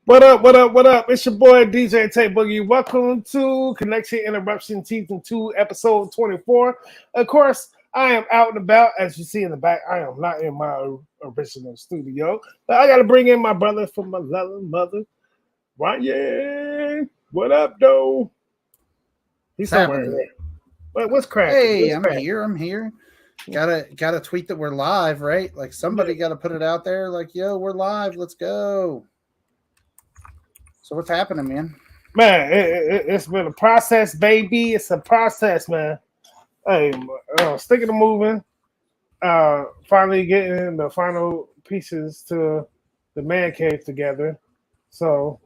What up, what up, what up? It's your boy DJ Tay Boogie. Welcome to Connection Interruption Season 2, Episode 24. Of course, I am out and about. As you see in the back, I am not in my original studio. But I got to bring in my brother from my loving mother. Ryan, what up, though? He's somewhere in there. What's cracking? Hey, What's cracking? I'm here. Gotta tweet that we're live, right? Like somebody got to put it out there. Like, yo, we're live. Let's go. So what's happening, man? Man, it's been a process, baby. It's a process, man. Hey, sticking to moving. Finally getting the final pieces to the man cave together. So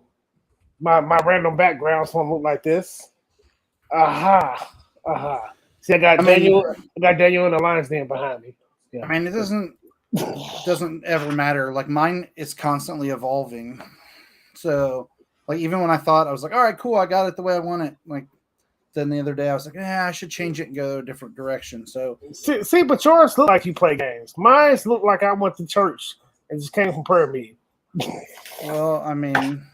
my random background's gonna look like this. Aha. See, I got Daniel in the lion's den behind me. Yeah. I mean, it doesn't ever matter. Like mine is constantly evolving. So like even when I thought I was like, all right, cool, I got it the way I want it. Like then the other day I was like, I should change it and go a different direction. So see, but yours look like you play games. Mine's look like I went to church and just came from prayer meeting. Well, I mean,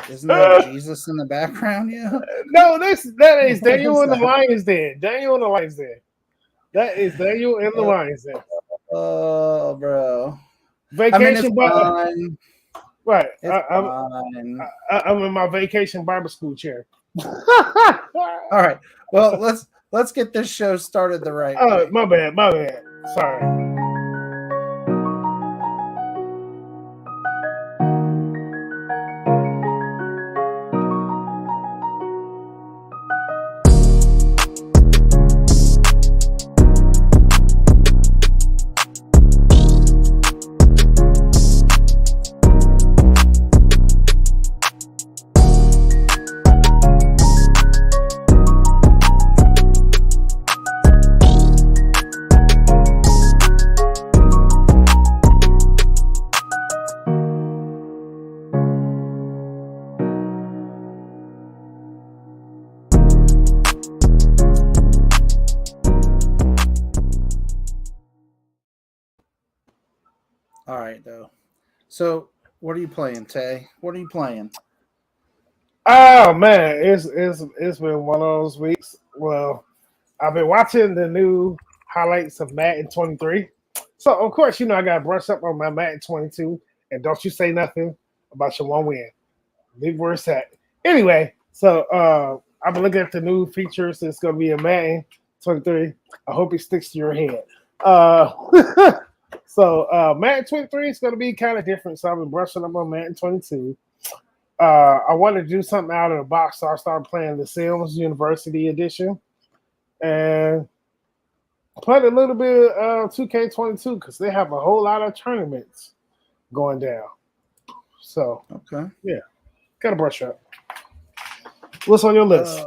isn't that Jesus in the background? Yeah. No, that is Daniel in the lion's den. Daniel in the lion's den. That is Daniel in the lion's den. Oh, bro. Vacation. Right. I'm in my vacation Bible school chair. All right. Well, let's get this show started the right way. My bad. Sorry. All right, though. So, what are you playing, Tay? What are you playing? Oh man, it's been one of those weeks. Well, I've been watching the new highlights of Madden 23. So of course, I got to brush up on my Madden 22. And don't you say nothing about your one win. Leave where it's at. Anyway, so I've been looking at the new features that's going to be in Madden 23. I hope it sticks to your head. So Madden 23 is going to be kind of different. So I've been brushing up on Madden 22. I wanted to do something out of the box, so I started playing the Sims University Edition. And played a little bit of 2K22 because they have a whole lot of tournaments going down. So, okay. Yeah. Got to brush up. What's on your list?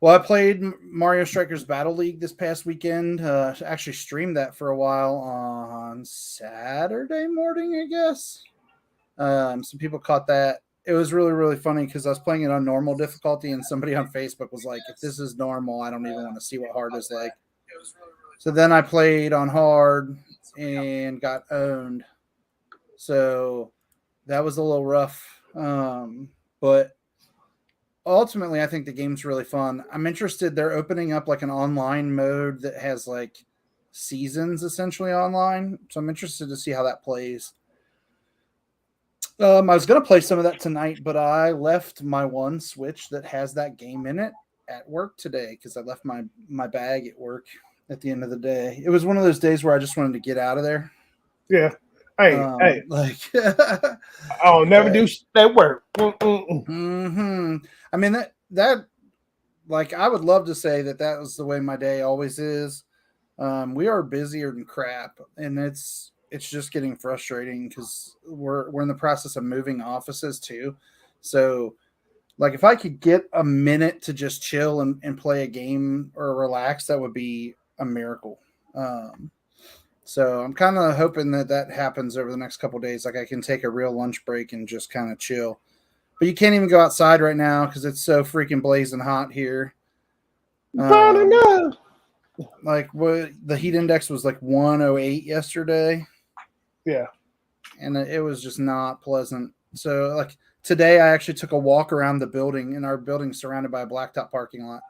Well, I played Mario Strikers Battle League this past weekend. Actually streamed that for a while on Saturday morning, I guess. Some people caught that. It was really, really funny because I was playing it on normal difficulty, and somebody on Facebook was like, if this is normal, I don't even want to see what hard is like. So then I played on hard and got owned. So that was a little rough. But ultimately, I think the game's really fun. I'm interested. They're opening up like an online mode that has like seasons essentially online. So I'm interested to see how that plays. I was going to play some of that tonight, but I left my one Switch that has that game in it at work today because I left my bag at work at the end of the day. It was one of those days where I just wanted to get out of there. Yeah. Hey. Like, I'll never do that work. Mm-hmm. I mean, that like, I would love to say that was the way my day always is. We are busier than crap, and it's just getting frustrating because we're in the process of moving offices too. So like if I could get a minute to just chill and play a game or relax, that would be a miracle. So I'm kind of hoping that happens over the next couple of days. Like I can take a real lunch break and just kind of chill, but you can't even go outside right now because it's so freaking blazing hot here. Like what the heat index was like 108 yesterday. Yeah. And it was just not pleasant. So like today I actually took a walk around the building, and our building's surrounded by a blacktop parking lot.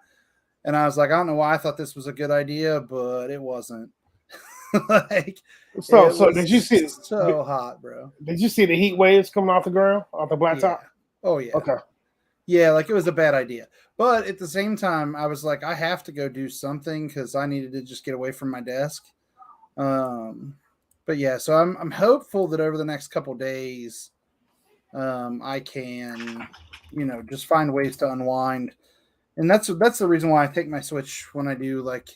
And I was like, I don't know why I thought this was a good idea, but it wasn't. Like, So, it so was did you see? so hot, bro. Did you see the heat waves coming off the ground, off the Yeah. blacktop? Oh yeah. Okay. Yeah, like it was a bad idea. But at the same time, I was like, I have to go do something because I needed to just get away from my desk. But yeah, so I'm hopeful that over the next couple days, I can, just find ways to unwind. And that's the reason why I take my Switch when I do, like,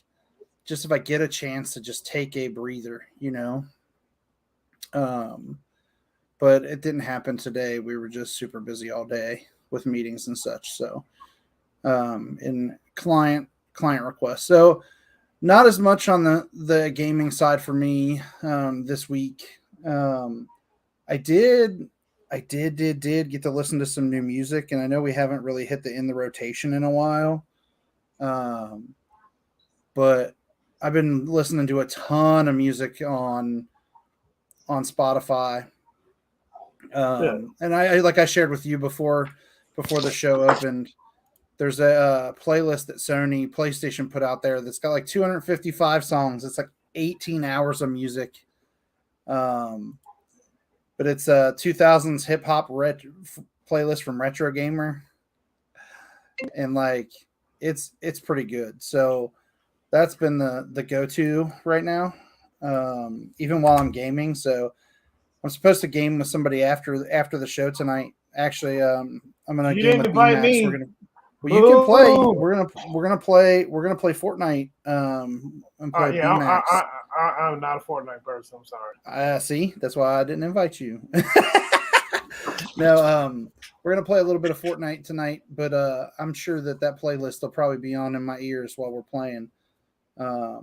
just if I get a chance to just take a breather, But it didn't happen today. We were just super busy all day with meetings and such. So, in client requests. So, not as much on the gaming side for me this week. I did get to listen to some new music, and I know we haven't really hit the in the rotation in a while. But I've been listening to a ton of music on Spotify. And I like I shared with you before the show opened. There's a playlist that Sony PlayStation put out there that's got like 255 songs. It's like 18 hours of music. But it's a 2000s hip hop playlist from Retro Gamer, and like it's pretty good. So that's been the go-to right now, even while I'm gaming. So I'm supposed to game with somebody after the show tonight. Actually, I'm gonna You game didn't with invite BMAX. me. We're gonna. Well, you can play. Ooh. We're gonna play. We're gonna play Fortnite. And play Yeah, BMAX. I'm not a Fortnite person. I'm sorry. See, that's why I didn't invite you. No, we're gonna play a little bit of Fortnite tonight, but I'm sure that playlist will probably be on in my ears while we're playing. I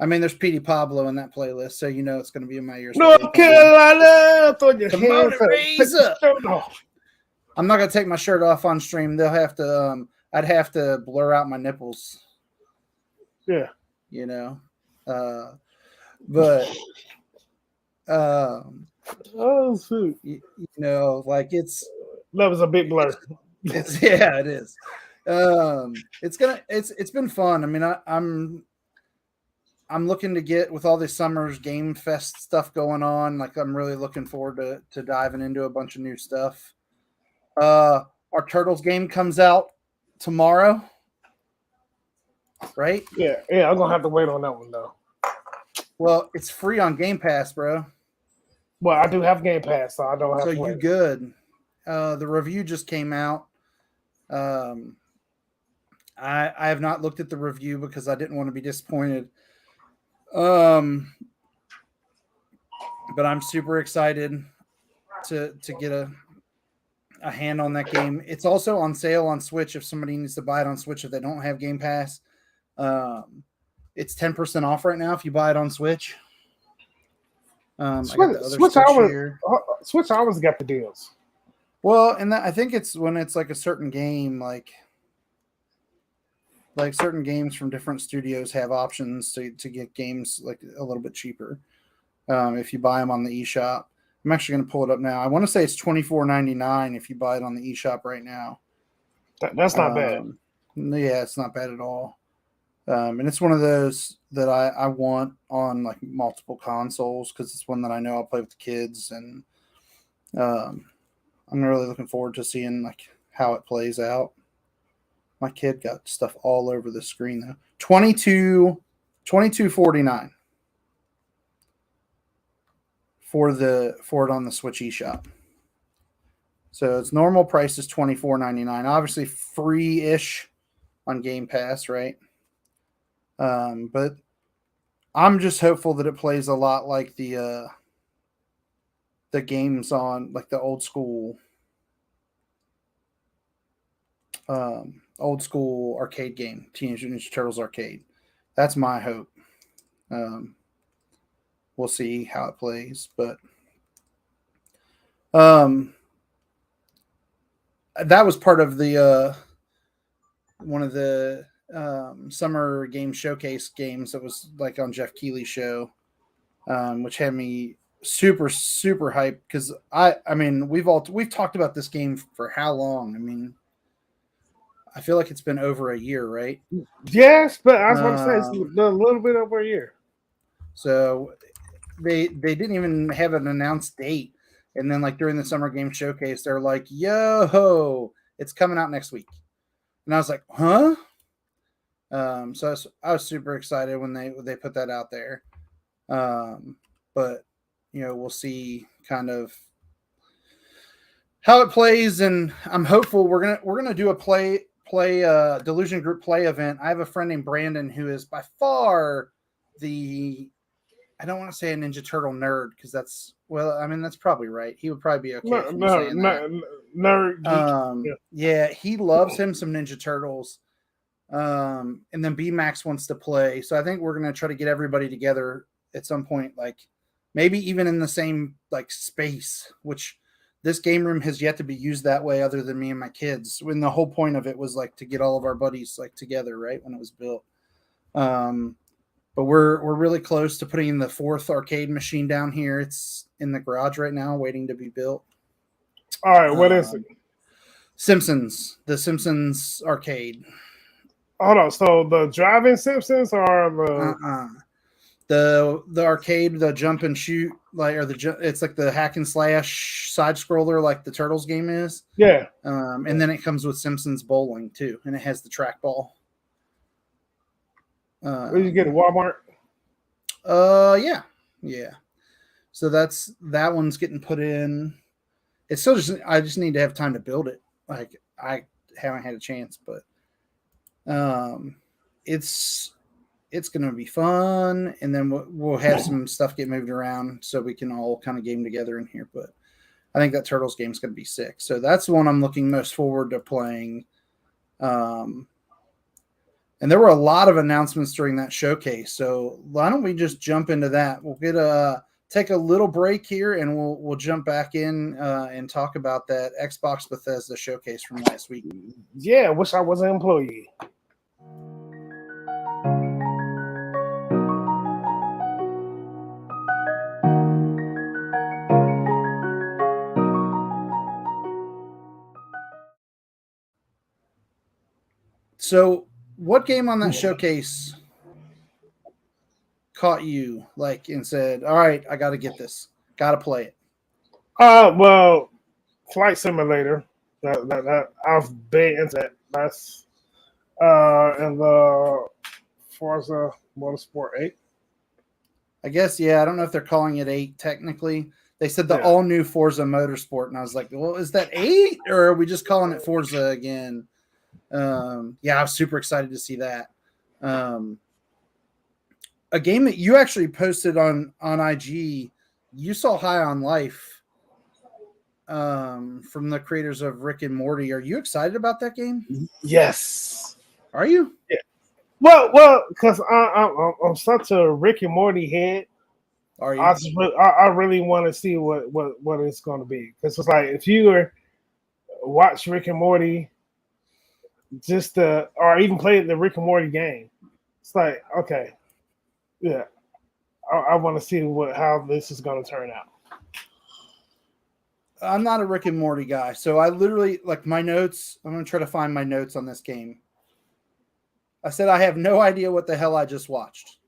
mean, there's Petey Pablo in that playlist, so it's going to be in my ears. North Carolina, throw your hands up. Raise up. I'm not going to take my shirt off on stream. They'll have to. I'd have to blur out my nipples. Yeah. But. Oh, shoot. Like it's. Love is a big blur. Yeah, it is. It's been fun. I mean, I'm looking to get with all this summer's Game Fest stuff going on. Like, I'm really looking forward to diving into a bunch of new stuff. Our Turtles game comes out tomorrow, right? Yeah. I'm gonna have to wait on that one though. Well, it's free on Game Pass, bro. Well, I do have Game Pass, so I don't have. So to wait. You good? The review just came out. I have not looked at the review because I didn't want to be disappointed. But I'm super excited to get a hand on that game. It's also on sale on Switch if somebody needs to buy it on Switch if they don't have Game Pass. It's 10% off right now if you buy it on Switch. I got the other Switch always got the deals. Well, and I think it's when it's like a certain game, like certain games from different studios have options to get games like a little bit cheaper if you buy them on the eShop. I'm actually going to pull it up now. I want to say it's $24.99 if you buy it on the eShop right now. That's not bad. Yeah, it's not bad at all. And it's one of those that I want on like multiple consoles because it's one that I know I'll play with the kids, and I'm really looking forward to seeing like how it plays out. My kid got stuff all over the screen though. $22.49 for it on the Switch eShop. So its normal price is $24.99. Obviously free-ish on Game Pass, right? But I'm just hopeful that it plays a lot like the games on like the old school arcade game, Teenage Mutant Ninja Turtles arcade. That's my hope. We'll see how it plays, but that was part of the one of the summer game showcase games that was like on Jeff Keighley's show, which had me super hyped because I mean we've talked about this game for how long? I mean, I feel like it's been over a year, right? Yes, but I was going to say it's a Um, little bit over a year. so they didn't even have an announced date, and then like during the Summer Game Showcase, they're like, "Yo, it's coming out next week," and I was like, "Huh?" So I was super excited when they put that out there. But we'll see kind of how it plays, and I'm hopeful we're gonna do a play Delusion Group play event. I have a friend named Brandon who is by far the I don't want to say a Ninja Turtle nerd because I mean that's probably right. He would probably be okay No, with me no, saying that. no, nerd geek. Yeah. Yeah, he loves him some Ninja Turtles. And then B Max wants to play. So I think we're gonna try to get everybody together at some point, like maybe even in the same like space, which this game room has yet to be used that way other than me and my kids. When the whole point of it was like to get all of our buddies like together, right? When it was built. But we're really close to putting the fourth arcade machine down here. It's in the garage right now, waiting to be built. All right, what is it? The Simpsons arcade. Hold on. So the driving Simpsons or the arcade, the jump and shoot, like it's like the hack and slash side scroller, like the Turtles game is. Yeah. And then it comes with Simpsons bowling too, and it has the trackball. Where you get at Walmart? Yeah. So that one's getting put in. It's still I just need to have time to build it. Like I haven't had a chance, but it's going to be fun, and then we'll have some stuff get moved around so we can all kind of game together in here. But I think that Turtles game is going to be sick. So that's the one I'm looking most forward to playing. And there were a lot of announcements during that showcase. So why don't we just jump into that? We'll take a little break here, and we'll jump back in and talk about that Xbox Bethesda Showcase from last week. Yeah, wish I was an employee. So, what game on that showcase caught you like and said, "All right, I got to get this, got to play it"? Well, Flight Simulator. That I've been into that. That's and the Forza Motorsport 8. I guess I don't know if they're calling it 8 technically. They said the all new Forza Motorsport, and I was like, "Well, is that 8, or are we just calling it Forza again?" I was super excited to see that. A game that you actually posted on IG, you saw High on Life from the creators of Rick and Morty. Are you excited about that game? Yes. Are you? Yeah. Well, because I'm such a Rick and Morty head. Are you? I really want to see what it's going to be, because it's like if you watch Rick and Morty, or even play the Rick and Morty game, it's like okay, yeah, I want to see how this is going to turn out. I'm not a Rick and Morty guy, so I literally like my notes. I'm going to try to find my notes on this game. I said I have no idea what the hell I just watched.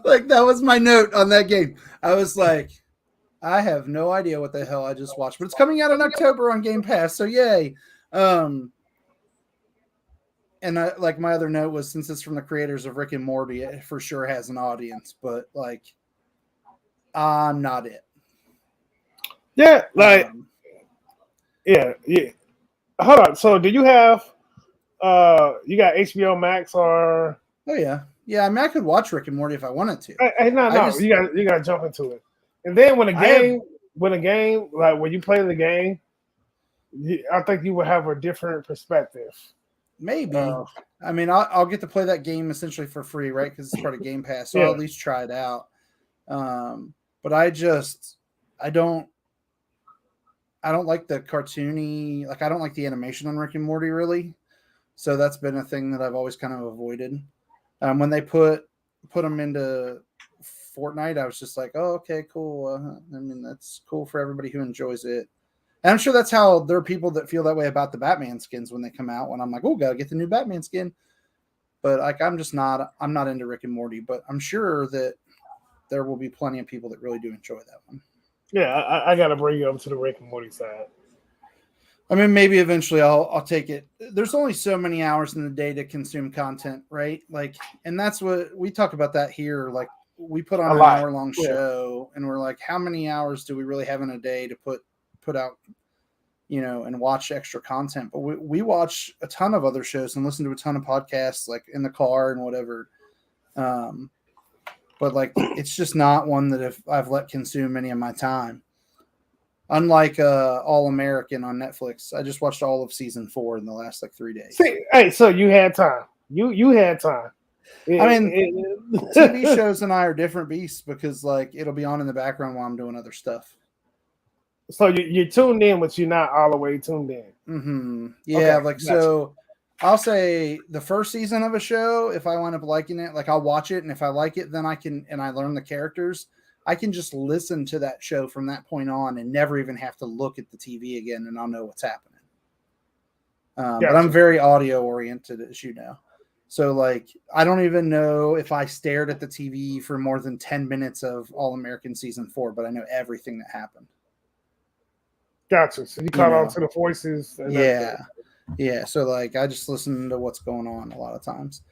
Like that was my note on that game. I was like, I have no idea what the hell I just watched, but it's coming out in October on Game Pass, so yay. And my other note was, since it's from the creators of Rick and Morty, it for sure has an audience, but like I'm not it. Yeah, yeah. Hold on. So, do you have you got HBO Max or? Oh yeah. I mean, I could watch Rick and Morty if I wanted to. No. You got to jump into it, and then when a game like when you play the game, I think you would have a different perspective. Maybe. I mean, I'll get to play that game essentially for free, right? Because it's part of Game Pass, so I'll at least try it out. But I don't like the cartoony, like I don't like the animation on Rick and Morty really. So that's been a thing that I've always kind of avoided. When they put them into Fortnite, I was just like, oh, okay, cool. I mean, that's cool for everybody who enjoys it. And I'm sure that's how there are people that feel that way about the Batman skins when they come out. When I'm like, oh, gotta get the new Batman skin. But like, I'm not into Rick and Morty. But I'm sure that there will be plenty of people that really do enjoy that one. Yeah, I got to bring you up to the Rick and Morty side. I mean, maybe eventually I'll take it. There's only so many hours in the day to consume content, right? Like, and that's what we talk about that here. Like, we put on an hour-long show, and we're like, how many hours do we really have in a day to put out, and watch extra content? But we watch a ton of other shows and listen to a ton of podcasts, like in the car and whatever. But like, it's just not one that I've let consume any of my time. Unlike All American on Netflix, I just watched all of season 4 in the last 3 days. See, hey, so you had time. You had time. TV shows and I are different beasts because like it'll be on in the background while I'm doing other stuff. So you're tuned in, but you're not all the way tuned in. Mm-hmm. Yeah, okay, so I'll say the first season of a show, if I wind up liking it, like I'll watch it, and if I like it, then I learn the characters. I can just listen to that show from that point on and never even have to look at the TV again, and I'll know what's happening. But I'm very audio oriented, as you know. So, like, I don't even know if I stared at the TV for more than 10 minutes of All American season 4, but I know everything that happened. Gotcha. So you caught on to the voices. Yeah. So, like, I just listen to what's going on a lot of times.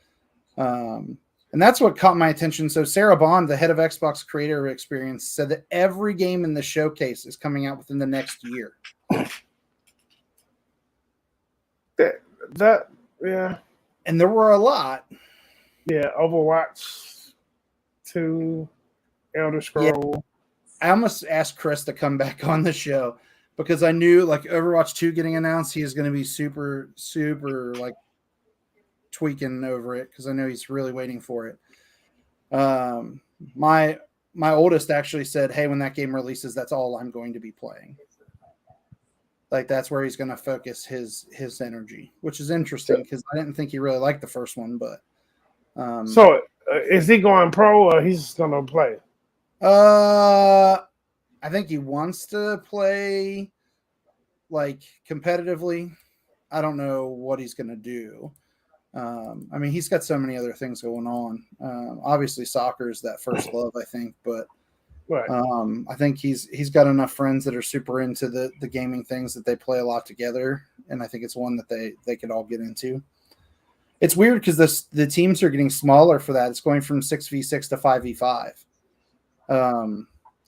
And that's what caught my attention. So Sarah Bond, the head of Xbox Creator Experience, said that every game in the showcase is coming out within the next year. Yeah. And there were a lot. Yeah, Overwatch 2, Elder Scroll. Yeah. I almost asked Chris to come back on the show because I knew like Overwatch 2 getting announced, he is going to be super, super like tweaking over it because I know he's really waiting for it. My oldest actually said, hey, when that game releases, that's all I'm going to be playing. Like that's where he's going to focus his energy, which is interesting because I didn't think he really liked the first one. But so is he going pro or he's just going to play? I think he wants to play like competitively. I don't know what he's going to do. I mean, he's got so many other things going on. Obviously, soccer is that first love, I think. But right. I think he's got enough friends that are super into the gaming things that they play a lot together, and I think it's one that they could all get into. It's weird because the teams are getting smaller for that. It's going from 6v6 to 5v5,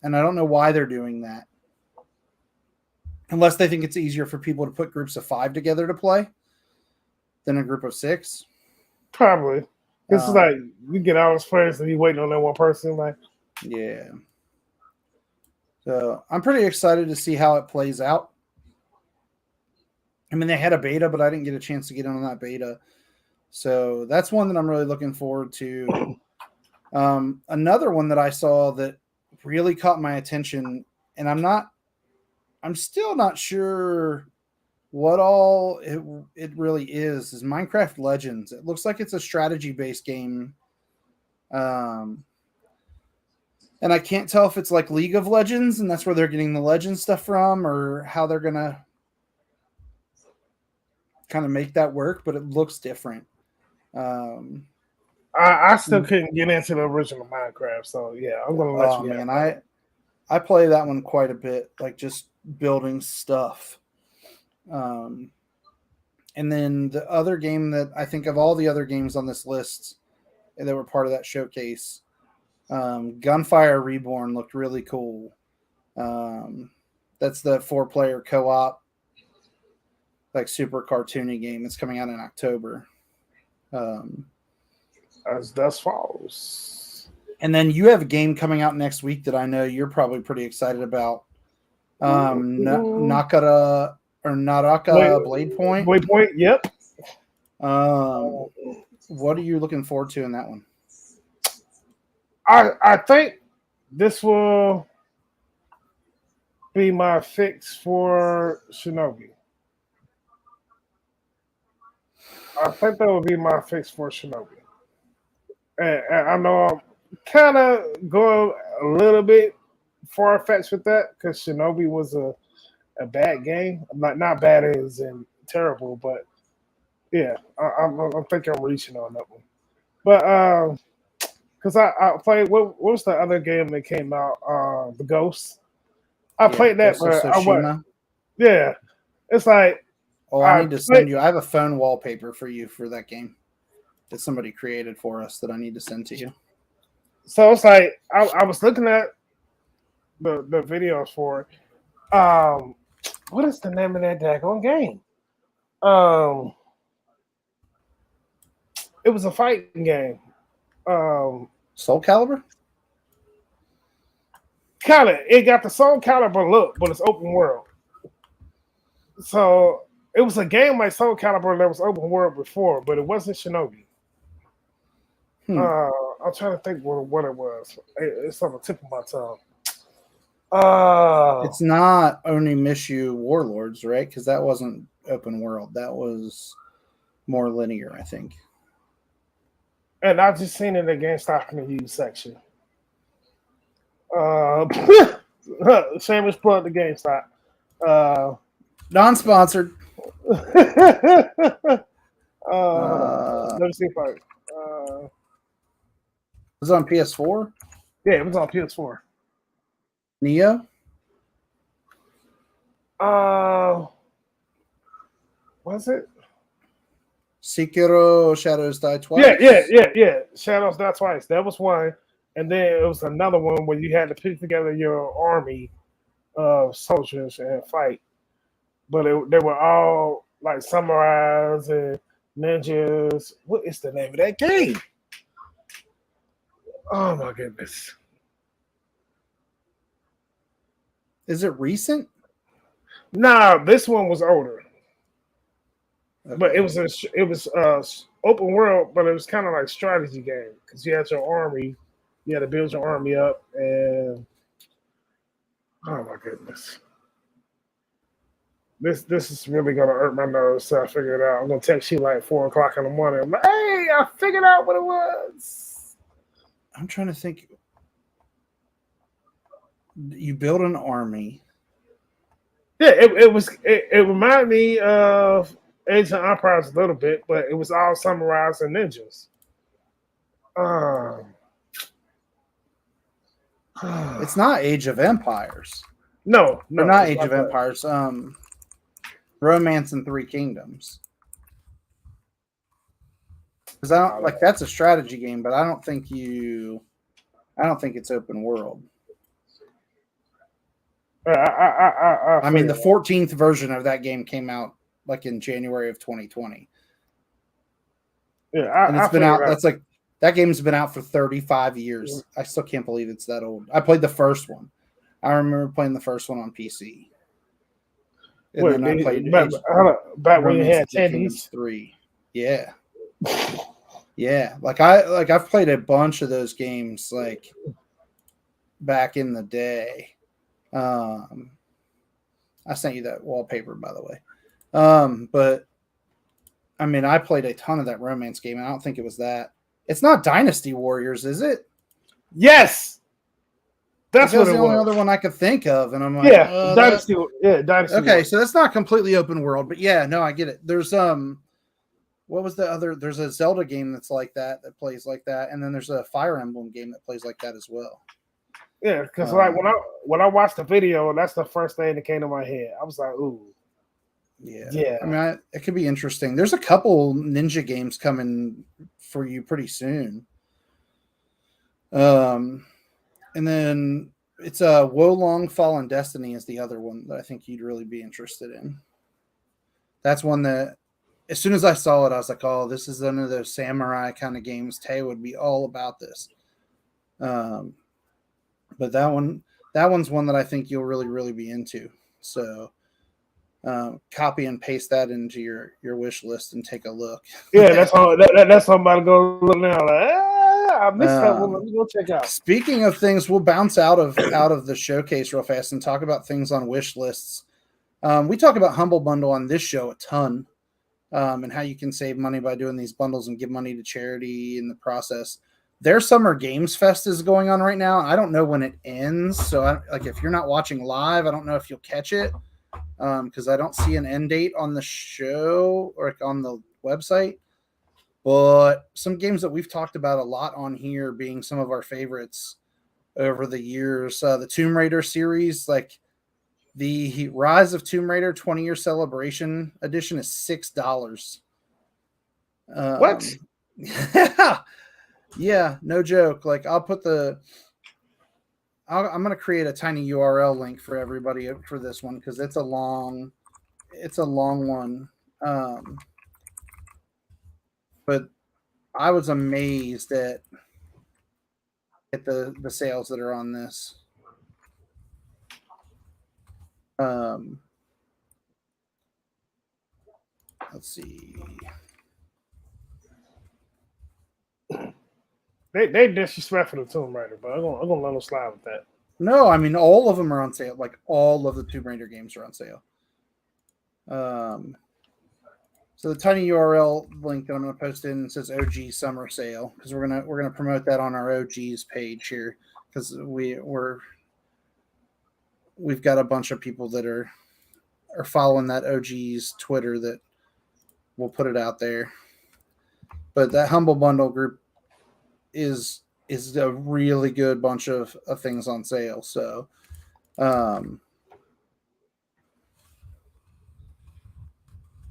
and I don't know why they're doing that, unless they think it's easier for people to put groups of 5 together to play than a group of 6. Probably. This is like you get all those players and you waiting on that one person. Like, yeah. So I'm pretty excited to see how it plays out. I mean, they had a beta, but I didn't get a chance to get in on that beta. So that's one that I'm really looking forward to. Another one that I saw that really caught my attention, and I'm still not sure what all it really is Minecraft Legends. It looks like it's a strategy-based game. And I can't tell if it's like League of Legends and that's where they're getting the Legends stuff from or how they're going to kind of make that work, but it looks different. I still couldn't get into the original Minecraft. So, yeah, I'm going to let you know. Man, I play that one quite a bit, like just building stuff. And then the other game that I think of all the other games on this list that were part of that showcase, Gunfire Reborn looked really cool. That's the 4-player co-op, like super cartoony game. It's coming out in October. As Dust Falls. And then you have a game coming out next week that I know you're probably pretty excited about. Naraka Blade Point. Blade Point, yep. What are you looking forward to in that one? I think this will be my fix for Shinobi. I think that will be my fix for Shinobi. And I know kind of go a little bit far fetched with that because Shinobi was a bad game. Not bad as in terrible, but yeah, I think I'm reaching on that one. But because I played what was the other game that came out? The Ghost. I Yeah, played that, Ghost of but I what? Tsushima. Yeah, it's like Oh, I I need to played. send you. I have a phone wallpaper for you for that game that somebody created for us that I need to send to you. So it's like I was looking at the videos for it. What is the name of that daggone game? Um, it was a fighting game. Um, Soul Calibur? kind of. It got the Soul Calibur look, but it's open world. So it was a game like Soul Calibur that was open world before, but it wasn't Shinobi. Hmm. I'm trying to think what it was. It's on the tip of my tongue. It's not only Mishu Warlords, right? Because that wasn't open world. That was more linear, I think. And I've just seen it in the GameStop in the used section. Uh, shameless plug the GameStop. Uh, Non-sponsored. let me see if I. Was it on PS4? Yeah, it was on PS4. Neo? Was it? Sekiro Shadows Die Yeah, Twice? yeah. Shadows Die Twice. That was one, and then it was another one where you had to put together your army of soldiers and fight. But they were all like samurais and ninjas. What is the name of that game? Oh my goodness! Is it recent? Nah, this one was older, but Okay. it was open world, but it was kind of like strategy game because you had your army, you had to build your army up, and oh my goodness. This is really gonna hurt my nose, so I figured it out. I'm gonna text you like 4 o'clock in the morning. I'm like, hey, I figured out what it was. I'm trying to think. You build an army. Yeah, it reminded me of Age of Empires a little bit, but it was all samurais and ninjas. Um, It's not Age of Empires. no, Or no, not it's Age not of that. Empires. Romance in Three Kingdoms. Because I don't like that's a strategy game, but I don't think it's open world. I mean, the 14th version of that game came out like in January of 2020. Yeah, And it's been out. That's like that game's been out for 35 years. I still can't believe it's that old. I played the first one. I remember playing the first one on PC. And wait, then I played back when you Romance had of the Kingdoms tendies. 3. Yeah. Yeah. I've played a bunch of those games like back in the day. I sent you that wallpaper, by the way. But I mean, I played a ton of that romance game, and I don't think it was that. It's not Dynasty Warriors, is it? Yes, that's That what was it the only was. other one I could think of, and I'm like, Yeah, Dynasty. Yeah, Dynasty. okay, Warriors. so that's not completely open world, but yeah, no, I get it. There's what was the other? There's a Zelda game that's like that plays like that, and then there's a Fire Emblem game that plays like that as well. Yeah, because like when I watched the video, that's the first thing that came to my head. I was like, ooh. Yeah. I mean, it could be interesting. There's a couple ninja games coming for you pretty soon. And then it's a Wolong Fallen Destiny is the other one that I think you'd really be interested in. That's one that, as soon as I saw it, I was like, oh, this is one of those samurai kind of games. Tay would be all about this. But that one's one that I think you'll really, really be into. So copy and paste that into your wish list and take a look. Yeah, that's all. That's all I'm about to go look now. Like, I missed that one. Let me go check out. Speaking of things, we'll bounce out of the showcase real fast and talk about things on wish lists. We talk about Humble Bundle on this show a ton, and how you can save money by doing these bundles and give money to charity in the process. their Summer Games Fest is going on right now. I don't know when it ends, so if you're not watching live, I don't know if you'll catch it because I don't see an end date on the show or on the website. But some games that we've talked about a lot on here being some of our favorites over the years, the Tomb Raider series, like the Rise of Tomb Raider 20-year celebration edition is $6. What? Yeah, no joke. Like I'm going to create a tiny URL link for everybody for this one because it's a long one. But I was amazed at the sales that are on this. Let's see. They disrespectful to Tomb Raider, but I'm gonna let them slide with that. No, I mean all of them are on sale. Like all of the Tomb Raider games are on sale. So the tiny URL link that I'm going to post in says OG Summer Sale because we're gonna promote that on our OGs page here because we've got a bunch of people that are following that OG's Twitter that will put it out there. But that Humble Bundle group is a really good bunch of things on sale. So,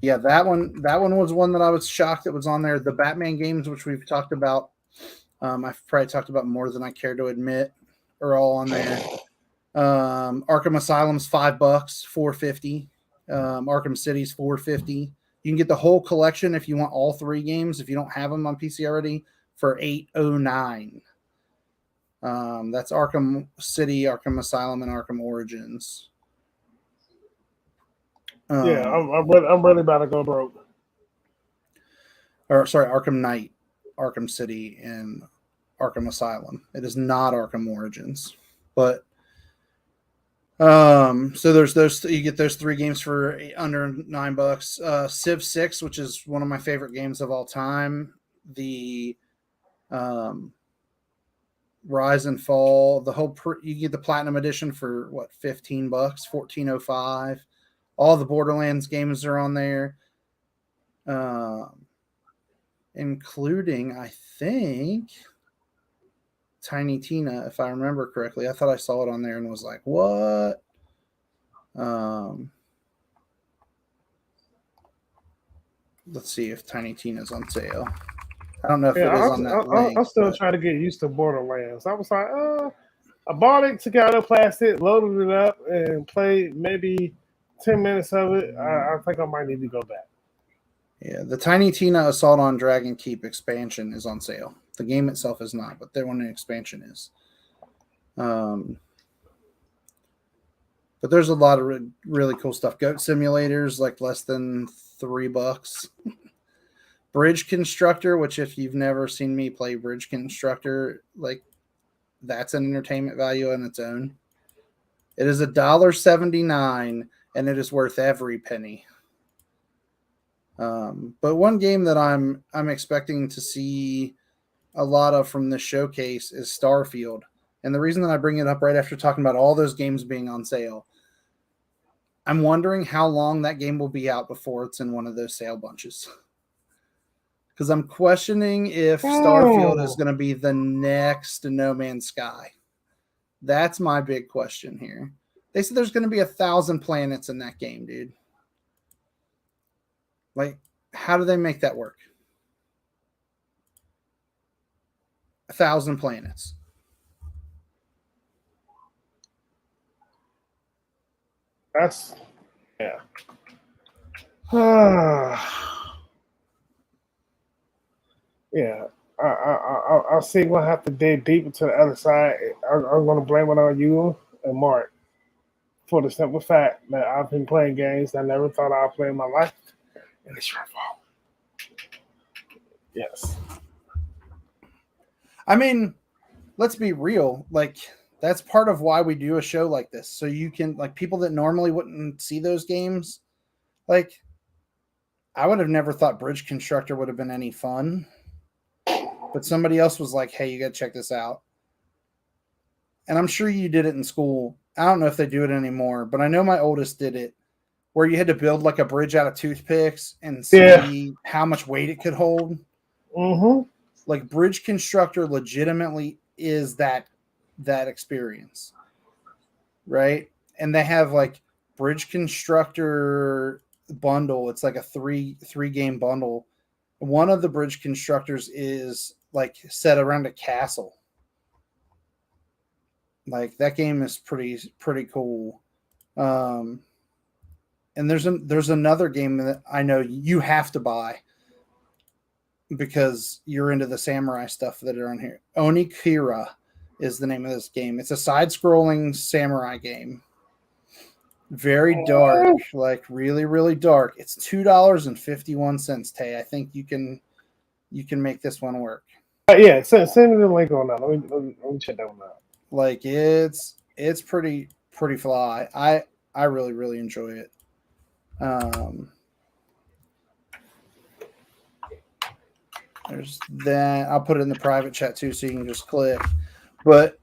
yeah, that one was one that I was shocked it was on there. The Batman games, which we've talked about, I've probably talked about more than I care to admit, are all on there. Arkham Asylum's $5, $4.50. Arkham City's $4.50. You can get the whole collection if you want all three games. If you don't have them on PC already, for $8.09. That's Arkham City, Arkham Asylum, and Arkham Origins. Yeah, I'm really about to go broke. Or sorry, Arkham Knight, Arkham City, and Arkham Asylum. It is not Arkham Origins, but so there's those. You get those three games for under $9. Civ 6, which is one of my favorite games of all time. The Rise and Fall, the whole you get the Platinum Edition for what, $15, $14.05. All the Borderlands games are on there, including, I think, Tiny Tina, if I remember correctly. I thought I saw it on there and was like, what? Let's see if Tiny Tina's on sale. I don't know if it is on that link. I'm still trying to get used to Borderlands. I was like, I bought it, took out the plastic, loaded it up, and played maybe 10 minutes of it. I think I might need to go back. Yeah, the Tiny Tina Assault on Dragon Keep expansion is on sale. The game itself is not, but their one expansion is. But there's a lot of really cool stuff. Goat simulators, like less than $3. Bridge Constructor, which if you've never seen me play Bridge Constructor, like that's an entertainment value on its own. It is $1.79 and it is worth every penny. But one game that I'm expecting to see a lot of from this showcase is Starfield. And the reason that I bring it up right after talking about all those games being on sale, I'm wondering how long that game will be out before it's in one of those sale bunches. Because I'm questioning if Starfield is going to be the next No Man's Sky. That's my big question here. They said there's going to be 1,000 planets in that game, dude. Like, how do they make that work? 1,000 planets. That's, yeah. Yeah, I'll see. We'll have to dig deeper to the other side. I'm going to blame it on you and Mark for the simple fact that I've been playing games I never thought I'd play in my life, and it's your fault. Yes. I mean, let's be real. Like, that's part of why we do a show like this. So you can, like, people that normally wouldn't see those games, like, I would have never thought Bridge Constructor would have been any fun. But but somebody else was like, hey, you got to check this out. And I'm sure you did it in school. I don't know if they do it anymore, but I know my oldest did it, where you had to build like a bridge out of toothpicks and see how much weight it could hold. Mm-hmm. Like Bridge Constructor legitimately is that experience, right? And they have like Bridge Constructor bundle. It's like a three game bundle. One of the Bridge Constructors is like set around a castle. Like that game is pretty cool. And there's another game that I know you have to buy because you're into the samurai stuff that are on here. Onikira is the name of this game. It's a side-scrolling samurai game. Very dark, like really, really dark. It's $2.51, Tay. I think you can make this one work. Yeah, send me the link on that. Let me check that one out. Like it's pretty fly. I really, really enjoy it. There's that. I'll put it in the private chat too, so you can just click. But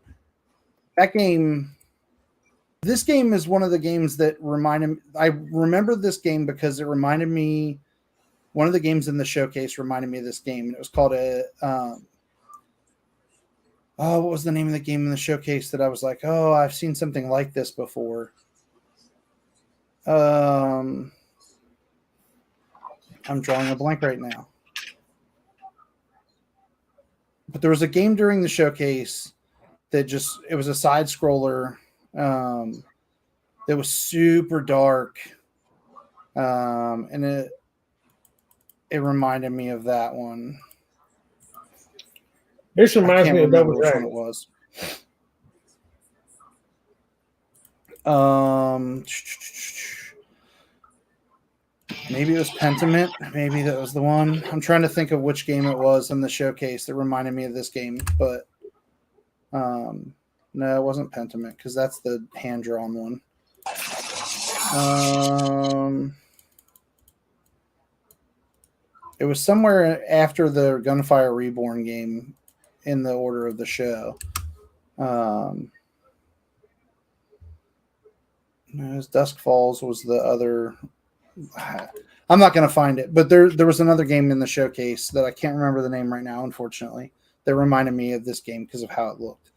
that game, this game is one of the games that reminded me. I remember this game because it reminded me. One of the games in the showcase reminded me of this game. It was called what was the name of the game in the showcase that I was like, oh, I've seen something like this before. I'm drawing a blank right now. But there was a game during the showcase that it was a side scroller that was super dark. And it reminded me of that one. This reminds me of Double which Dragon. one it was. Maybe it was Pentiment. Maybe that was the one. I'm trying to think of which game it was in the showcase that reminded me of this game, but no, it wasn't Pentiment because that's the hand-drawn one. It was somewhere after the Gunfire Reborn game in the order of the show. No, Dusk Falls was the other. I'm not going to find it, but there was another game in the showcase that I can't remember the name right now, unfortunately, that reminded me of this game because of how it looked.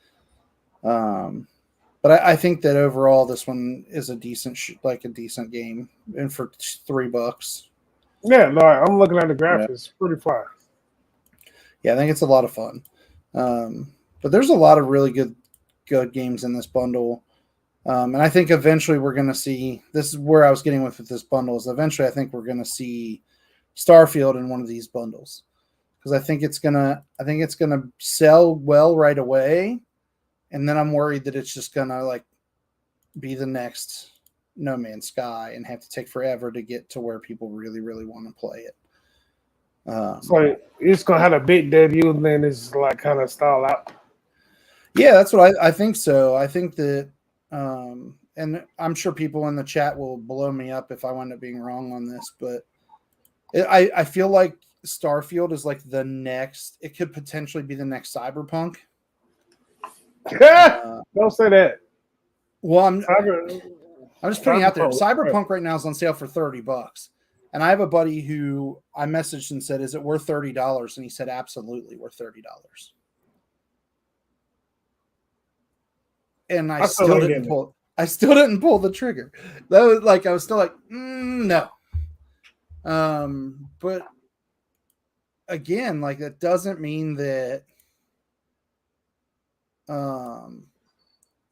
But I think that overall this one is a decent game, and for $3. Yeah, no, I'm looking at the graphics. Pretty fly. Yeah, I think it's a lot of fun. But there's a lot of really good games in this bundle. And I think eventually we're going to see, this is where I was getting with this bundle, is eventually I think we're going to see Starfield in one of these bundles. Because I think it's going to sell well right away. And then I'm worried that it's just going to like be the next No Man's Sky and have to take forever to get to where people really, really want to play it. So it's going to have a big debut and then it's like kind of stall out. Yeah, that's what I think so. I think that, and I'm sure people in the chat will blow me up if I wind up being wrong on this, but I feel like Starfield is like the next, it could potentially be the next Cyberpunk. Don't say that. Well, I'm just putting it out there. Cyberpunk right now is on sale for $30. And I have a buddy who I messaged and said, is it worth $30? And he said, absolutely worth $30. And I still didn't pull the trigger. That was like, I was still like, no. But again, like that doesn't mean that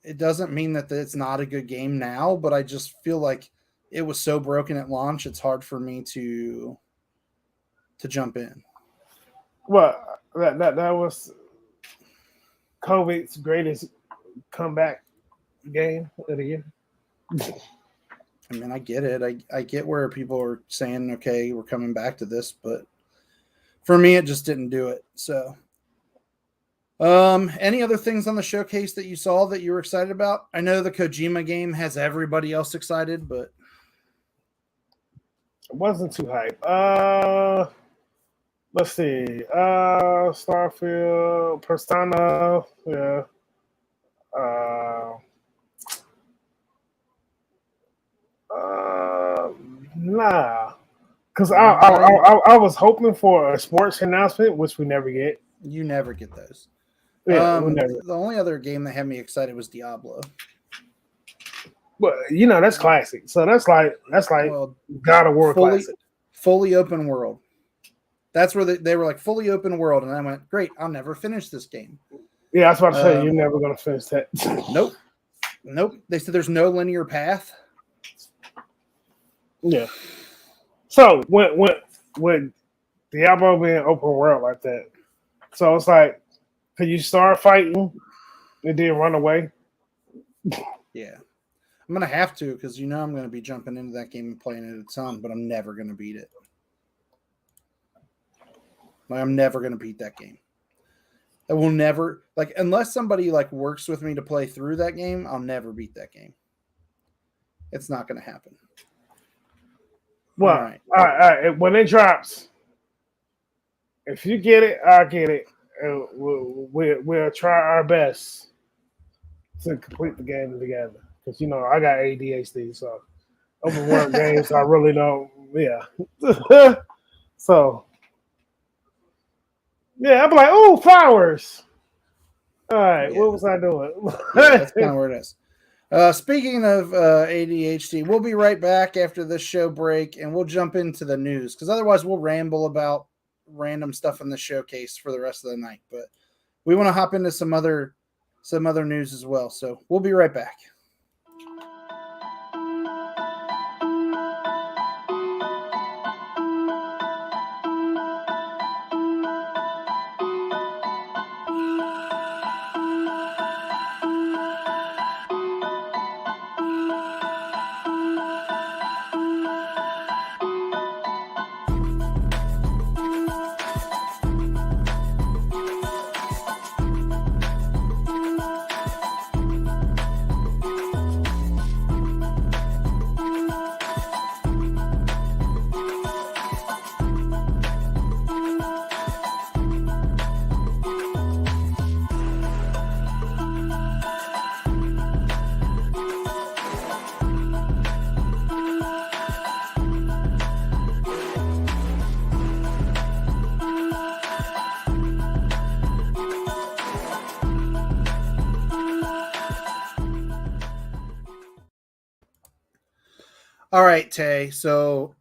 it doesn't mean that it's not a good game now, but I just feel like it was so broken at launch, it's hard for me to jump in. Well, that was COVID's greatest comeback game of the year. I mean, I get it. I get where people are saying, okay, we're coming back to this, but for me, it just didn't do it. So, any other things on the showcase that you saw that you were excited about? I know the Kojima game has everybody else excited, but it wasn't too hype. Let's see. Starfield, Persona, yeah. Uh, uh, nah, because I was hoping for a sports announcement, which we never get. You never get those. Yeah, we never. The only other game that had me excited was Diablo. But that's classic. So that's like Well, God of War classic. Fully open world. That's where they were like fully open world, and I went, great. I'll never finish this game. Yeah, I was about to say you're never gonna finish that. Nope. They said there's no linear path. Yeah. So when Diablo being open world like that, so it's like, can you start fighting and then run away? Yeah. I'm going to have to because I'm going to be jumping into that game and playing it a ton, but I'm never going to beat it. Like, I'm never going to beat that game. I will never, like, unless somebody, like, works with me to play through that game, I'll never beat that game. It's not going to happen. Well, all right. When it drops, if you get it, I'll get it. We'll try our best to complete the game together. Because, I got ADHD, so open world games, I really don't, yeah. So, yeah, I'm like, oh, flowers. All right, What was I doing? That's kind of where it is. Speaking of ADHD, we'll be right back after this show break, and we'll jump into the news, because otherwise we'll ramble about random stuff in the showcase for the rest of the night. But we want to hop into some other news as well. So we'll be right back. All right, Tay. So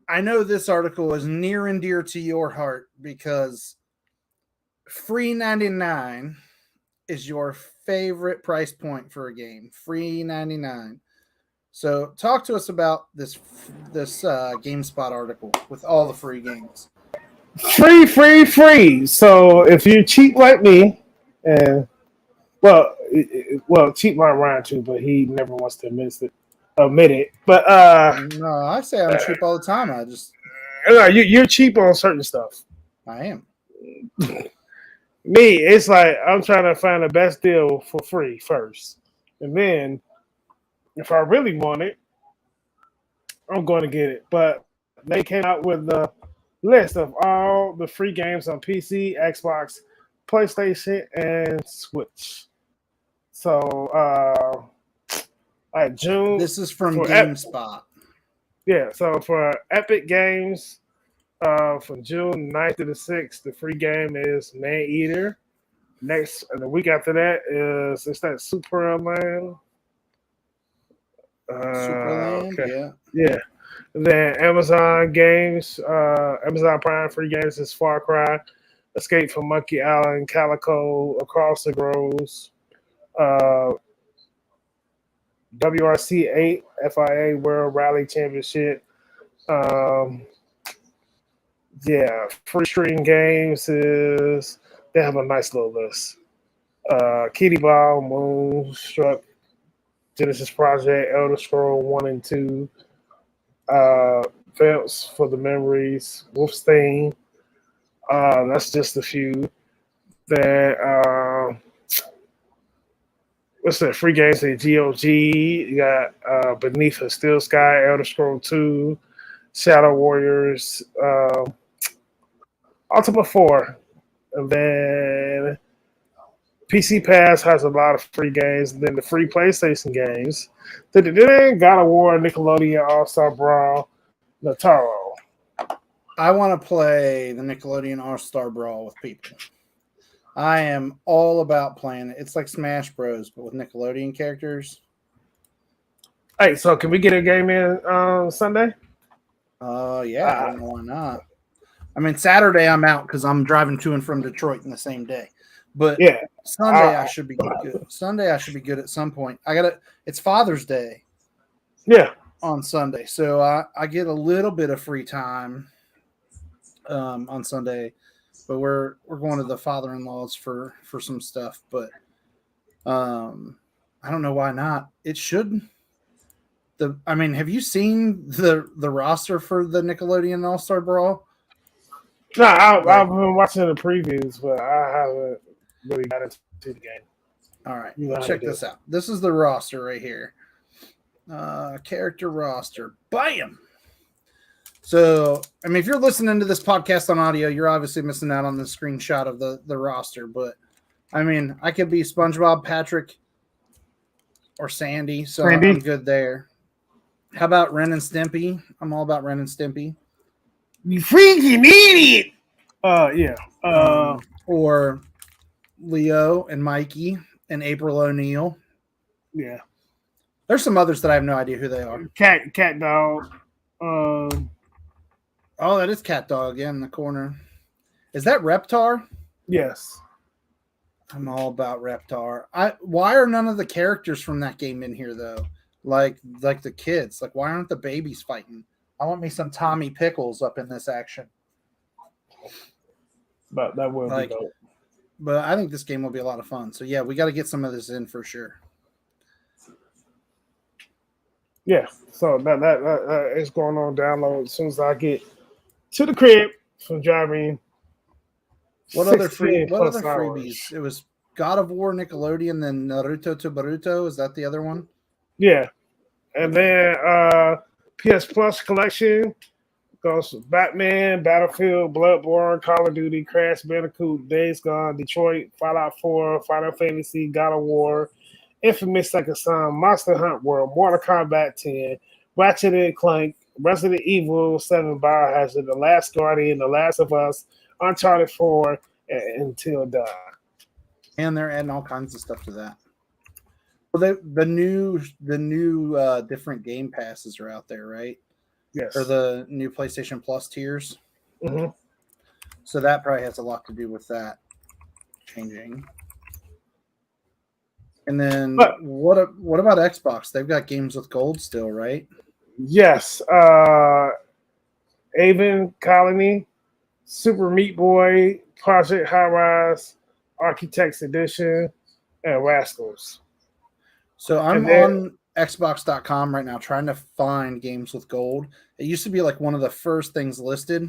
I know this article is near and dear to your heart because free 99 is your favorite price point for a game. Free 99. So talk to us about this GameSpot article with all the free games. Free. So if you're cheap like me, and cheap like Ryan too, but he never wants to admit it. But no, I say I'm cheap all the time. You're cheap on certain stuff. I am. Me, it's like I'm trying to find the best deal for free first, and then if I really want it, I'm going to get it. But they came out with a list of all the free games on PC, Xbox, PlayStation, and Switch. So, June. This is from GameSpot. So for Epic Games, from June 9th to the 6th, the free game is Man Eater. The week after that is Superland. Superland, okay. Yeah. Then Amazon games, Amazon Prime free games is Far Cry, Escape from Monkey Island, Calico, Across the Groves, WRC 8, FIA World Rally Championship. Free stream games is, they have a nice little list. Kitty Ball, Moonstruck, Genesis Project, Elder Scroll 1 and 2, Phelps for the Memories, Wolfstein. That's just a few. Then what's that? Free games in GOG. You got Beneath a Steel Sky, Elder Scroll 2, Shadow Warriors, Ultimate 4. And then PC Pass has a lot of free games. And then the free PlayStation games. Then God of War, Nickelodeon All-Star Brawl, Nataro. I want to play the Nickelodeon All-Star Brawl with people. I am all about playing it. It's like Smash Bros, but with Nickelodeon characters. Hey, so can we get a game in Sunday? Yeah, I don't know why not. I mean, Saturday I'm out because I'm driving to and from Detroit in the same day. But yeah, Sunday I should be good. Sunday I should be good at some point. It's Father's Day. Yeah. On Sunday, so I get a little bit of free time on Sunday, but we're going to the father-in-law's for some stuff. But I don't know why not. It should. Have you seen the roster for the Nickelodeon All-Star Brawl? No, I've been watching the previews, but I haven't really got into the game. All right, check this out. This is the roster right here. Character roster. Bam! So, if you're listening to this podcast on audio, you're obviously missing out on the screenshot of the roster. But, I could be SpongeBob, Patrick, or Sandy. So, I'm good there. How about Ren and Stimpy? I'm all about Ren and Stimpy. You freaking idiot! Yeah. Or Leo and Mikey and April O'Neil. Yeah. There's some others that I have no idea who they are. Cat Dog. Oh, that is Cat Dog in the corner. Is that Reptar? Yes. I'm all about Reptar. Why are none of the characters from that game in here though? Like the kids. Like why aren't the babies fighting? I want me some Tommy Pickles up in this action. But that will be dope. But I think this game will be a lot of fun. So yeah, we got to get some of this in for sure. Yeah, so that is going on download as soon as I get to the crib from driving. What other freebies? It was God of War, Nickelodeon, then Naruto to Boruto. Is that the other one? Yeah, and then PS Plus collection goes Batman, Battlefield, Bloodborne, Call of Duty, Crash Bandicoot, Days Gone, Detroit, Fallout 4, Final Fantasy, God of War, Infamous Second Son, Monster Hunt World, Mortal Kombat 10, Ratchet and Clank, Resident Evil 7, Biohazard, The Last Guardian, The Last of Us, Uncharted 4, and Until Dawn. And they're adding all kinds of stuff to that. Well, the new different game passes are out there, right? Yes. Or the new PlayStation Plus tiers. Mm-hmm. So that probably has a lot to do with that changing. And then what about Xbox? They've got games with gold still, right? Yes. Avon Colony, Super Meat Boy, Project High Rise, Architects Edition, and Rascals. So I'm on Xbox.com right now trying to find games with gold. It used to be like one of the first things listed.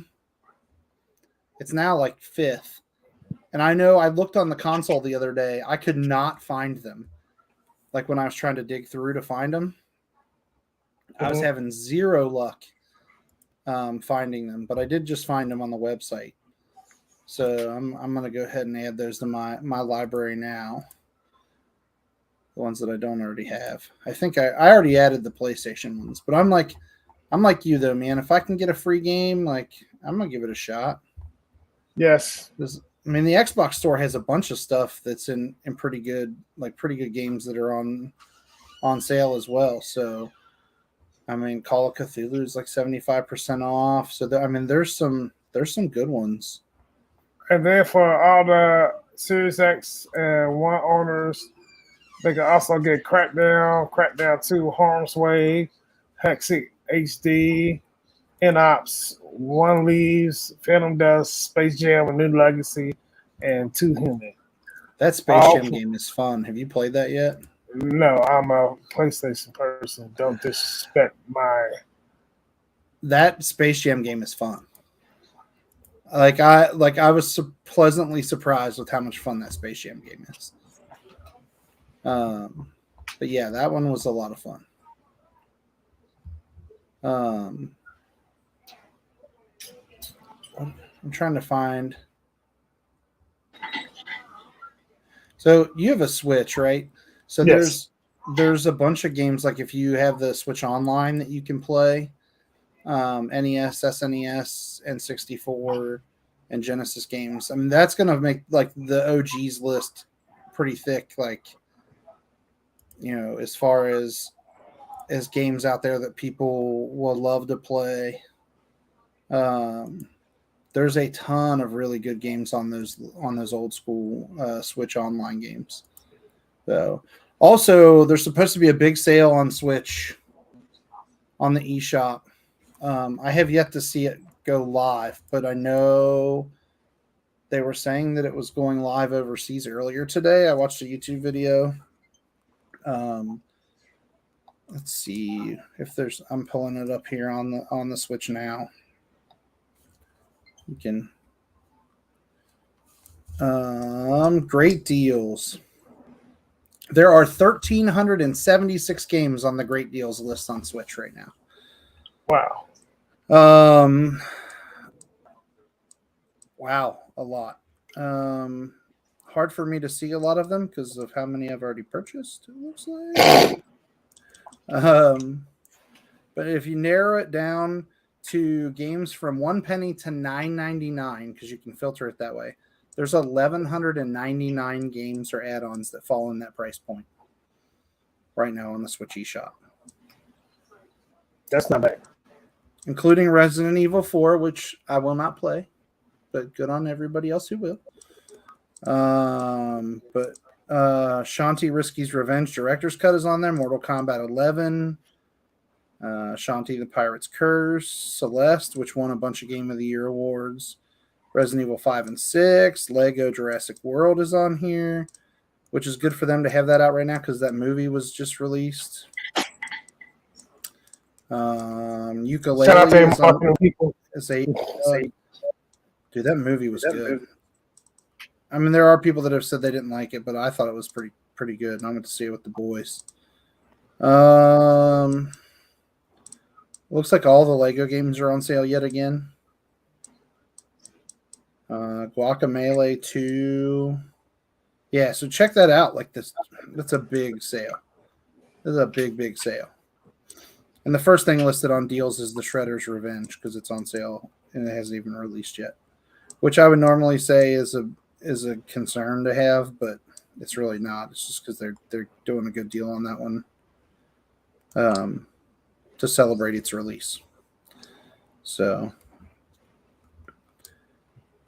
It's now like 5th. And I know I looked on the console the other day. I could not find them. Like when I was trying to dig through to find them. I was having zero luck finding them. But I did just find them on the website. So I'm going to go ahead and add those to my library now. The ones that I don't already have. I think I already added the PlayStation ones. But I'm like you though, man. If I can get a free game, like I'm going to give it a shot. Yes. The Xbox store has a bunch of stuff that's in pretty good games that are on sale as well. So, Call of Cthulhu is like 75% off. So, there's some good ones. And then for all the Series X and One owners, they can also get Crackdown 2, Harm's Way, Hexic HD, Inops, One Leaves, Phantom Dust, Space Jam: A New Legacy, and Two Human. That Space Jam game is fun. Have you played that yet? No, I'm a PlayStation person. Don't disrespect That Space Jam game is fun. I was pleasantly surprised with how much fun that Space Jam game is. But yeah, that one was a lot of fun. I'm trying to find. So you have a Switch, right? So Yes. there's a bunch of games, like if you have the Switch Online that you can play, NES, SNES, N64, and Genesis games. I mean, that's gonna make like the OGs list pretty thick. Like, as far as games out there that people will love to play. There's a ton of really good games on those old school Switch Online games. So, also, there's supposed to be a big sale on Switch on the eShop. I have yet to see it go live, but I know they were saying that it was going live overseas earlier today. I watched a YouTube video. Let's see if there's. I'm pulling it up here on the Switch now. You can. Great deals. There are 1,376 games on the great deals list on Switch right now. Wow. Wow, a lot. Hard for me to see a lot of them because of how many I've already purchased, it looks like. But if you narrow it down to games from 1 penny to $9.99, because you can filter it that way, there's 1,199 games or add-ons that fall in that price point right now on the Switch eShop. That's not bad. Including Resident Evil 4, which I will not play, but good on everybody else who will. But Shantae Risky's Revenge Director's Cut is on there. Mortal Kombat 11. Shantae the Pirate's Curse. Celeste, which won a bunch of Game of the Year awards. Resident Evil 5 and 6. Lego Jurassic World is on here, which is good for them to have that out right now because that movie was just released. Ukulele Shout out to him, is on, people. Dude, that movie was good. I mean, there are people that have said they didn't like it, but I thought it was pretty good. And I went to see it with the boys. Looks like all the Lego games are on sale yet again. Guacamelee 2. Yeah, so check that out. Like this, that's a big sale. This is a big sale. And the first thing listed on deals is the Shredder's Revenge because it's on sale and it hasn't even released yet, which I would normally say is a concern to have, but it's really not. It's just because they're doing a good deal on that one to celebrate its release. So,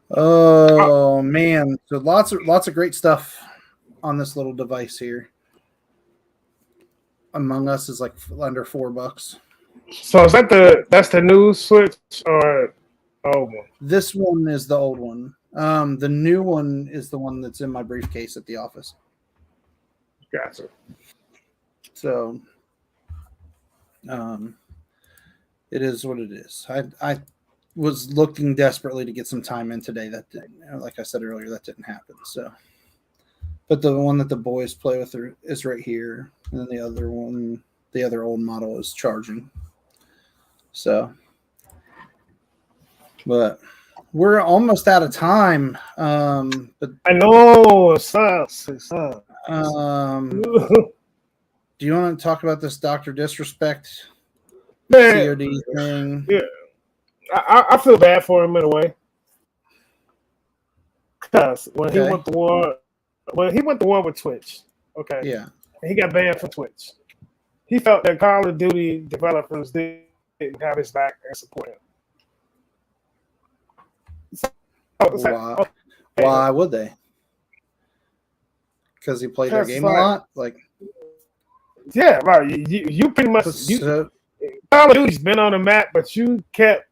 oh man, so lots of great stuff on this little device here. Among Us is like under $4. So is that's the new Switch or old one? This one is the old one. The new one is the one that's in my briefcase at the office. Gotcha. So, it is what it is. I was looking desperately to get some time in today. That didn't, like I said earlier, that didn't happen. So, but the one that the boys play with is right here, and then the other one, the other old model, is charging. So, but we're almost out of time. But I know it sucks. It sucks. Do you want to talk about this Dr. Disrespect Man, COD thing? yeah, I feel bad for him in a way. Because when he went to war with Twitch, okay, Yeah. and he got banned from Twitch. He felt that Call of Duty developers didn't have his back and support him. Why would they? Because he played their game a lot? Like, yeah, right. You pretty much Call of Duty's been on the map, but you kept.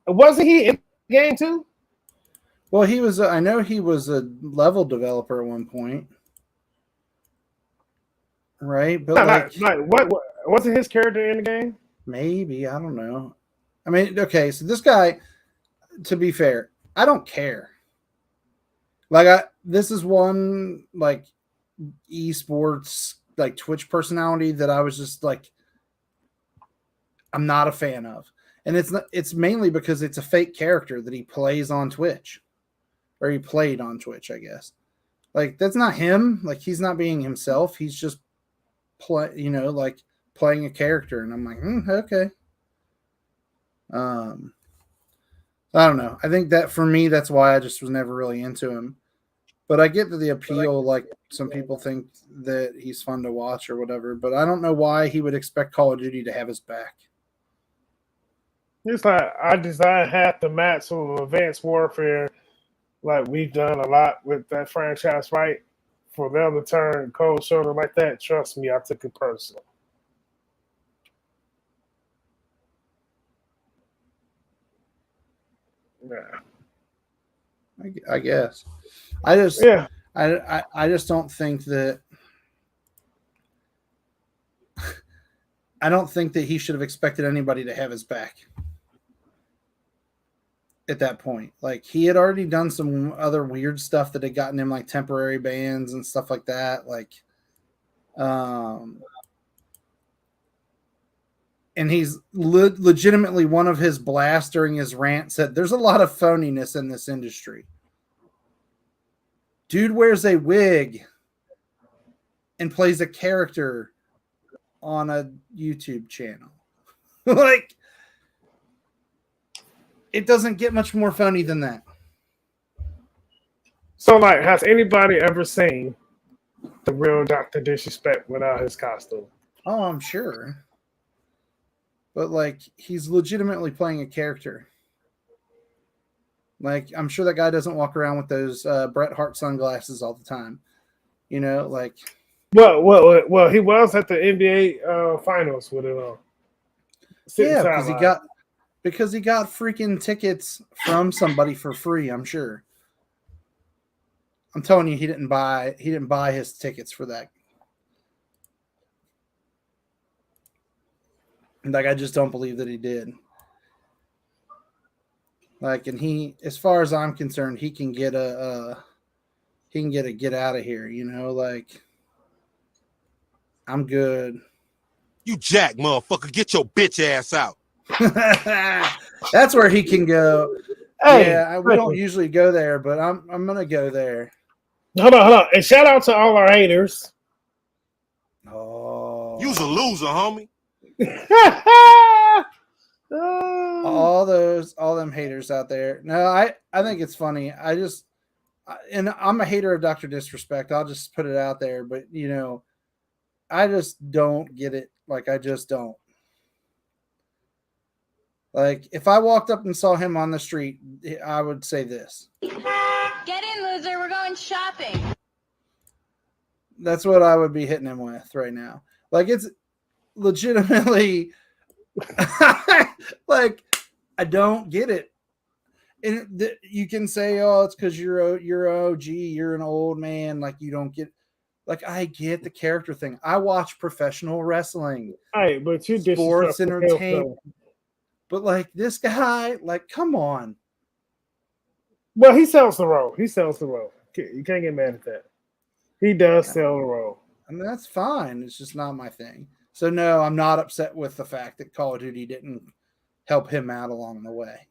Wasn't he in the game too? Well, he was. I know he was a level developer at one point, right? But what wasn't his character in the game? Maybe, I don't know. I mean, okay, so this guy, to be fair, I don't care. Like, this is one like esports like Twitch personality that I was just like, I'm not a fan of. And it's mainly because it's a fake character that he plays on Twitch. Or he played on Twitch, I guess. Like, that's not him. Like, he's not being himself. He's just playing a character. And I'm like, okay. I don't know. I think that for me, that's why I just was never really into him. But I get the appeal. Like, some people think that he's fun to watch or whatever. But I don't know why he would expect Call of Duty to have his back. It's like I designed half the maps of Advanced Warfare, like we've done a lot with that franchise, right? For them to turn cold shoulder like that, trust me, I took it personal. Yeah. I guess. I just don't think that I don't think that he should have expected anybody to have his back at that point. Like, he had already done some other weird stuff that had gotten him like temporary bans and stuff like that. Like, and he's legitimately, one of his blasts during his rant said, "There's a lot of phoniness in this industry." Dude wears a wig and plays a character on a YouTube channel. Like, it doesn't get much more phony than that. So, like, has anybody ever seen the real Dr. Disrespect without his costume? Oh, I'm sure. But, like, he's legitimately playing a character. Like, I'm sure that guy doesn't walk around with those Bret Hart sunglasses all the time. You know, like... Well, he was at the NBA finals with it on. Yeah, because he got freaking tickets from somebody for free, I'm sure. I'm telling you, he didn't buy his tickets for that. Like, I just don't believe that he did. Like, and he, as far as I'm concerned, he can get a get out of here, you know, like, I'm good. You jack, motherfucker, get your bitch ass out. That's where he can go. Hey, yeah, we don't usually go there, but I'm gonna go there. Hold on. And shout out to all our haters. Oh, You's a loser, homie. all them haters out there. No, I think it's funny. And I'm a hater of Dr. Disrespect. I'll just put it out there, but you know, I just don't get it. Like, I just don't. Like, if I walked up and saw him on the street, I would say this. Get in, loser. We're going shopping. That's what I would be hitting him with right now. Like, it's legitimately like, I don't get it. And you can say, oh, it's because you're OG, you're an old man, like, you don't get. Like, I get the character thing. I watch professional wrestling. Hey, but you sports entertainment. But, like, this guy, like, come on. Well, he sells the role. You can't get mad at that. He does sell the role. And that's fine. It's just not my thing. So, no, I'm not upset with the fact that Call of Duty didn't help him out along the way.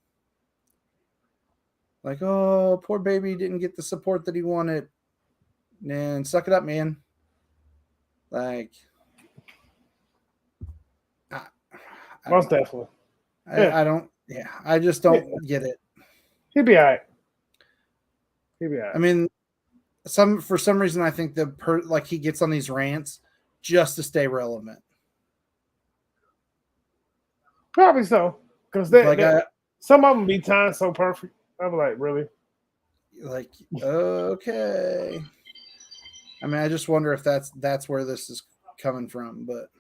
Like, oh, poor baby didn't get the support that he wanted. And suck it up, man. Like, most definitely. I just don't get it. He'll be all right. I mean, for some reason, I think he gets on these rants just to stay relevant. Probably so. Because some of them be timed so perfect. I'm like, really? Like, okay. I mean, I just wonder if that's where this is coming from. But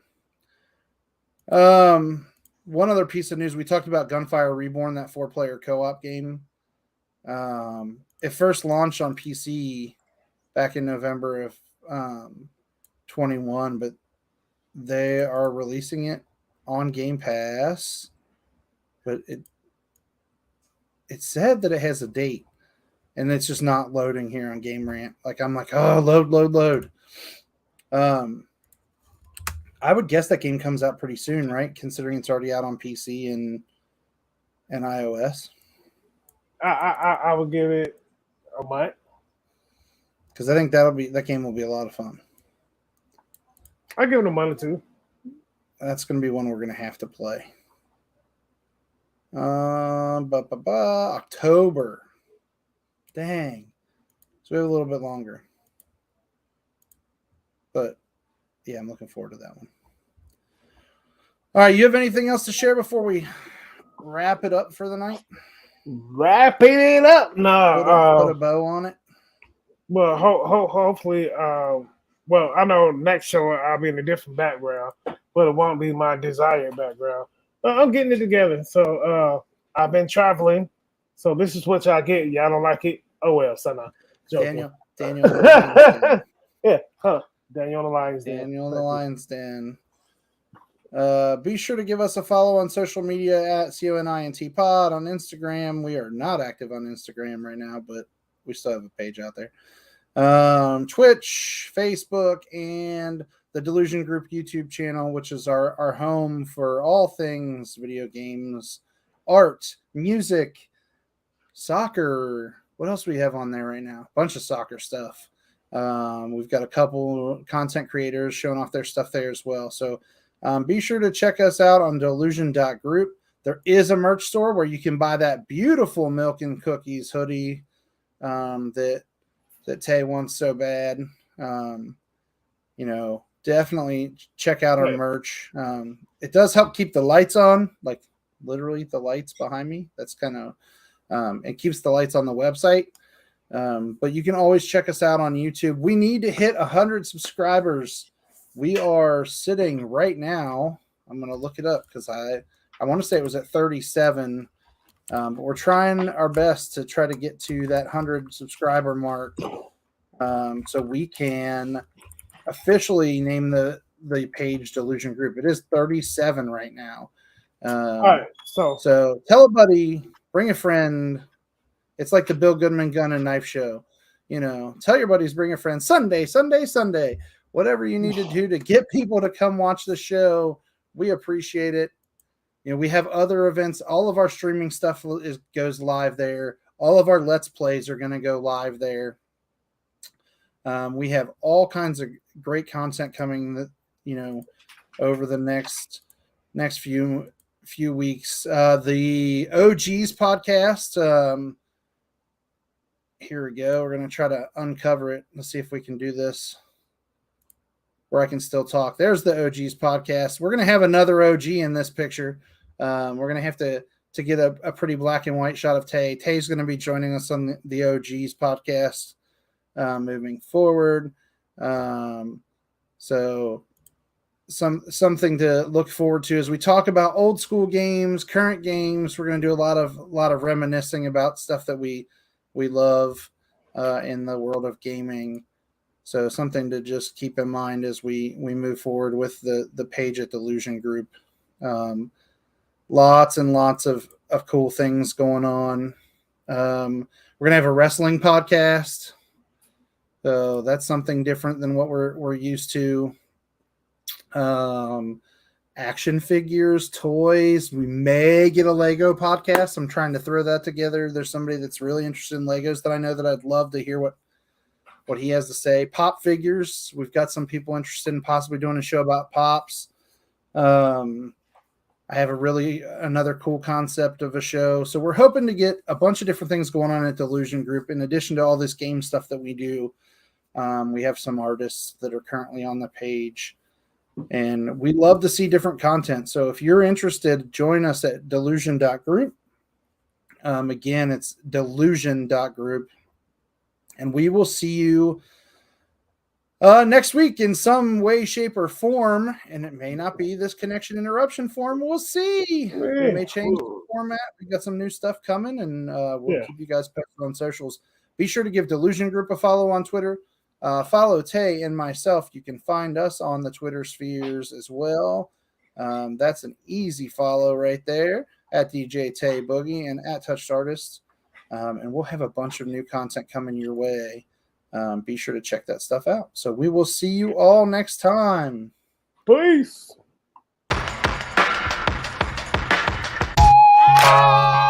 one other piece of news, we talked about Gunfire Reborn, that 4-player co-op game. It first launched on PC back in November of 21, but they are releasing it on Game Pass. But it said that it has a date. And it's just not loading here on Game Rant. Like, I'm like, oh, load. I would guess that game comes out pretty soon, right? Considering it's already out on PC and and iOS. I would give it a month. Because I think that game will be a lot of fun. I give it a month or two. That's going to be one we're going to have to play. October. Dang. So we have a little bit longer. But yeah, I'm looking forward to that one. All right, you have anything else to share before we wrap it up for the night? Wrapping it up. No. Put a bow on it. Well, hopefully, well, I know next show I'll be in a different background, but it won't be my desired background. I'm getting it together. So I've been traveling. So this is what y'all get. Y'all don't like it? Oh, well, son. Daniel. Yeah, Daniel the Lion's Den. Daniel the Lion's Den. Be sure to give us a follow on social media at CONINTPod on Instagram. We are not active on Instagram right now, but we still have a page out there. Twitch, Facebook, and the Delusion Group YouTube channel, which is our home for all things video games, art, music, soccer. What else do we have on there right now? A bunch of soccer stuff. We've got a couple content creators showing off their stuff there as well. So be sure to check us out on delusion.group. There is a merch store where you can buy that beautiful Milk and Cookies hoodie that Tay wants so bad. Definitely check out our merch. It does help keep the lights on, like literally the lights behind me. That's kind of it keeps the lights on the website. But you can always check us out on YouTube. We need to hit 100 subscribers. We are sitting right now. I'm going to look it up because I want to say it was at 37. But we're trying our best to try to get to that 100 subscriber mark so we can officially name the page Delusion Group. It is 37 right now. All right. So tell a buddy, bring a friend. It's like the Bill Goodman Gun and Knife Show. Tell your buddies, bring a friend. Sunday. Whatever you need to do to get people to come watch the show, we appreciate it. We have other events. All of our streaming stuff goes live there. All of our Let's Plays are going to go live there. We have all kinds of great content coming over the next few weeks. The OGs podcast. Here we go. We're going to try to uncover it. Let's see if we can do this where I can still talk. There's the OGs podcast. We're going to have another OG in this picture. We're going to have to get a pretty black and white shot of Tay. Tay's going to be joining us on the OGs podcast moving forward. So something to look forward to as we talk about old school games, current games. We're going to do a lot of reminiscing about stuff that we love in the world of gaming. So something to just keep in mind as we move forward with the page at Delusion Group. Lots and lots of cool things going on. We're going to have a wrestling podcast. So that's something different than what we're used to. Action figures, toys. We may get a Lego podcast. I'm trying to throw that together. There's somebody that's really interested in Legos that I know that I'd love to hear what he has to say. Pop figures. We've got some people interested in possibly doing a show about pops. I have another cool concept of a show. So we're hoping to get a bunch of different things going on at Delusion Group. In addition to all this game stuff that we do, we have some artists that are currently on the page. And we love to see different content. So if you're interested, join us at delusion.group. Again, it's delusion.group. And we will see you next week in some way, shape, or form. And it may not be this connection interruption form. We'll see. We may change the format. We got some new stuff coming, and we'll keep you guys posted on socials. Be sure to give Delusion Group a follow on Twitter. Follow Tay and myself. You can find us on the Twitter spheres as well. That's an easy follow right there at DJ Tay Boogie and at Touched Artists. And we'll have a bunch of new content coming your way. Be sure to check that stuff out. So we will see you all next time. Peace. Bye.